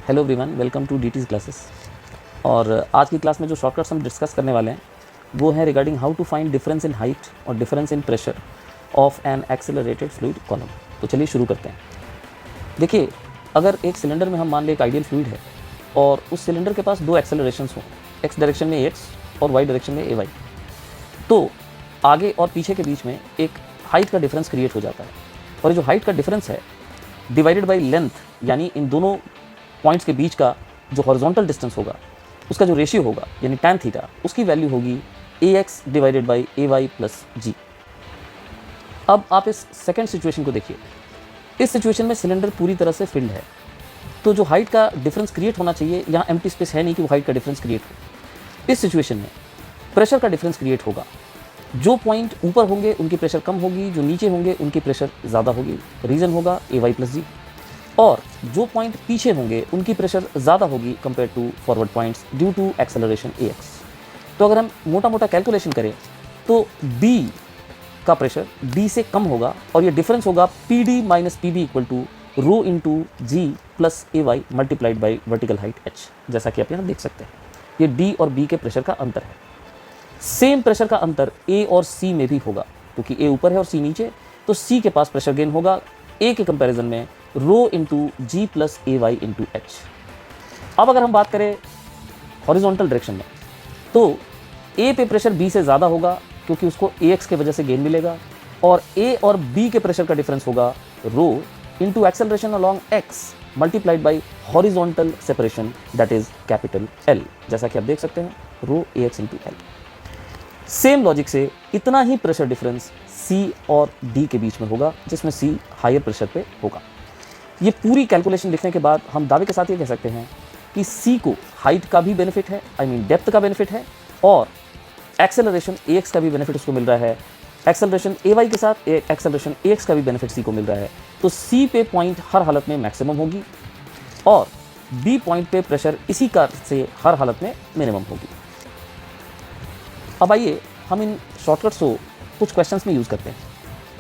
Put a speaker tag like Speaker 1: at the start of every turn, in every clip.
Speaker 1: Hello everyone, welcome to DT's classes. और आज की क्लास में जो शॉर्टकट्स हम डिस्कस करने वाले हैं वो है regarding how to find difference in height और difference in pressure of an accelerated fluid column. तो चलिए शुरू करते हैं। देखिए, अगर एक सिलेंडर में हम मान लें एक आइडियल फ्लूइड है और उस सिलेंडर के पास दो एक्सेलरेशंस हों, एक्स डायरेक्शन में एक्स और वाई डायरेक्शन में ए वाई, तो आगे और पीछे के बीच में एक हाइट का डिफरेंस क्रिएट हो जाता है। और ये जो हाइट का डिफरेंस है डिवाइडेड बाई लेंथ, यानी इन दोनों पॉइंट्स के बीच का जो हॉरिजॉन्टल डिस्टेंस होगा उसका जो रेशियो होगा यानी tan थीटा, उसकी वैल्यू होगी ax divided by ay plus G. अब आप इस सेकेंड सिचुएशन को देखिए। इस सिचुएशन में सिलेंडर पूरी तरह से फिल्ड है, तो जो हाइट का डिफरेंस क्रिएट होना चाहिए, यहाँ एम्प्टी स्पेस है नहीं कि वो हाइट का डिफरेंस क्रिएट हो। इस सिचुएशन में प्रेशर का डिफरेंस क्रिएट होगा। जो पॉइंट ऊपर होंगे उनकी प्रेशर कम होगी, जो नीचे होंगे उनकी प्रेशर ज़्यादा होगी। रीज़न होगा ay प्लस जी। और जो पॉइंट पीछे होंगे उनकी प्रेशर ज़्यादा होगी compare to forward points due to acceleration ax। तो अगर हम मोटा मोटा कैलकुलेशन करें तो b का प्रेशर d से कम होगा और ये डिफरेंस होगा pd minus pb equal to rho into g plus ay multiplied by vertical height h। जैसा कि आप यहाँ देख सकते हैं, ये d और b के प्रेशर का अंतर है। सेम प्रेशर का अंतर a और c में भी होगा, क्योंकि a ऊपर है और c नीचे, तो c के पास प्रेशर गेन होगा a के कंपैरिजन में रो इंटू जी प्लस ए वाई इंटू एच। अब अगर हम बात करें हॉरिजॉन्टल डायरेक्शन में, तो ए पे प्रेशर बी से ज़्यादा होगा क्योंकि उसको ए एक्स के वजह से गेन मिलेगा, और ए और बी के प्रेशर का डिफरेंस होगा rho into acceleration along X multiplied by horizontal separation that is capital L. जैसा कि आप देख सकते हैं, rho A X into L. Same logic से इतना ही प्रेशर डिफरेंस सी और डी के बीच में होगा, जिसमें सी हायर प्रेशर पे होगा। ये पूरी कैलकुलेशन लिखने के बाद हम दावे के साथ ये कह सकते हैं कि C को हाइट का भी बेनिफिट है, आई मीन डेप्थ का बेनिफिट है, और एक्सेलरेशन ax का भी बेनिफिट उसको मिल रहा है। एक्सेलरेशन ay के साथ एक्सेलरेशन ax का भी बेनिफिट C को मिल रहा है। तो C पे पॉइंट हर हालत में मैक्सिमम होगी और B पॉइंट पे प्रेशर इसी का से हर हालत में मिनिमम होगी। अब आइए हम इन शॉर्टकट्स को कुछ क्वेश्चंस में यूज़ करते हैं।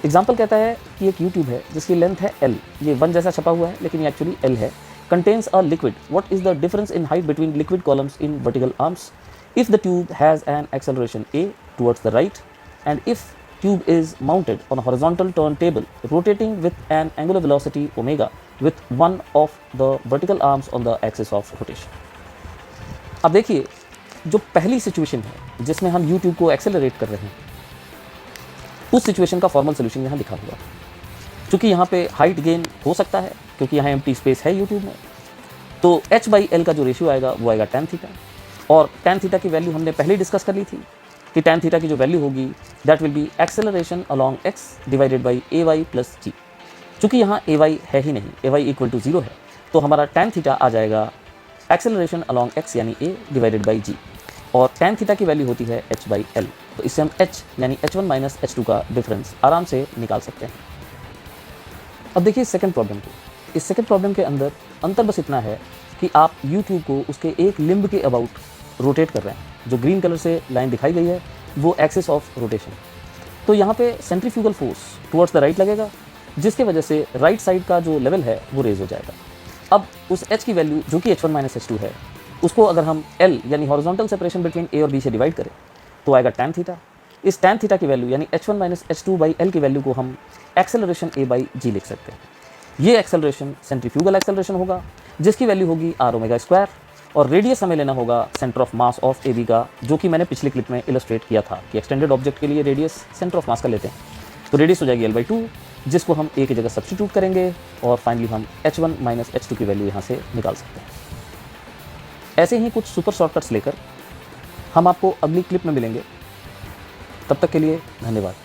Speaker 1: एग्जाम्पल कहता है कि एक YouTube है जिसकी लेंथ है L, ये 1 जैसा छपा हुआ है लेकिन ये एक्चुअली L है। Contains a liquid, what is the difference in height between liquid columns in vertical arms if the tube has an acceleration a towards the right and if tube is mounted on horizontal turn table rotating with an angular velocity omega with one of the vertical arms on the axis of rotation. अब देखिए, जो पहली situation है जिसमें हम YouTube को accelerate कर रहे हैं, उस सिचुएशन का फॉर्मल सोल्यूशन यहाँ लिखा हुआ है। चूँकि यहाँ पे हाइट गेन हो सकता है क्योंकि यहाँ एम्प्टी स्पेस है यूट्यूब में, तो h बाई एल का जो रेशियो आएगा वो आएगा tan थीटा। और tan थीटा की वैल्यू हमने पहले ही डिस्कस कर ली थी कि tan थीटा की जो वैल्यू होगी that will be acceleration along x divided by A Y plus G. चूँकि यहाँ ए वाई है ही नहीं, ए वाई इक्वल टू 0 है, तो हमारा tan थीटा आ जाएगा एक्सेलरेशन अलॉन्ग x यानी a डिवाइडेड बाई जी, और tan थीटा की वैल्यू होती है h बाई एल। तो इससे हम h यानी h1 माइनस h2 का डिफरेंस आराम से निकाल सकते हैं। अब देखिए सेकंड प्रॉब्लम को। इस सेकंड प्रॉब्लम के अंदर अंतर बस इतना है कि आप YouTube को उसके एक लिम्ब के अबाउट रोटेट कर रहे हैं। जो ग्रीन कलर से लाइन दिखाई गई है वो एक्सिस ऑफ रोटेशन। तो यहाँ पे centrifugal force towards the right लगेगा, जिसके वजह से राइट साइड का जो लेवल है वो रेज हो जाएगा। अब उस h की वैल्यू जो कि h1 माइनस h2 है, उसको अगर हम L यानी हॉरिजॉन्टल सेपरेशन बिटवीन A और B से डिवाइड करें तो आएगा tan थीटा। इस tan थीटा की वैल्यू यानी h1 minus h2 by L की वैल्यू को हम एक्सेलरेशन A बाई G लिख सकते हैं। ये एक्सेलरेशन सेंट्रीफ्यूगल एक्सेलरेशन होगा, जिसकी वैल्यू होगी r ओमेगा स्क्वायर, और रेडियस हमें लेना होगा centre of mass of AB का, जो कि मैंने पिछले क्लिप में इलस्ट्रेट किया था कि एक्सटेंडेड ऑब्जेक्ट के लिए रेडियस सेंटर ऑफ मास का लेते हैं। तो रेडियस हो जाएगी L/2, जिसको हम A की जगह सब्स्टिट्यूट करेंगे और फाइनली हम h1 माइनस h2 की वैल्यू यहाँ से निकाल सकते हैं। ऐसे ही कुछ सुपर शॉर्टकट्स लेकर हम आपको अगली क्लिप में मिलेंगे। तब तक के लिए धन्यवाद।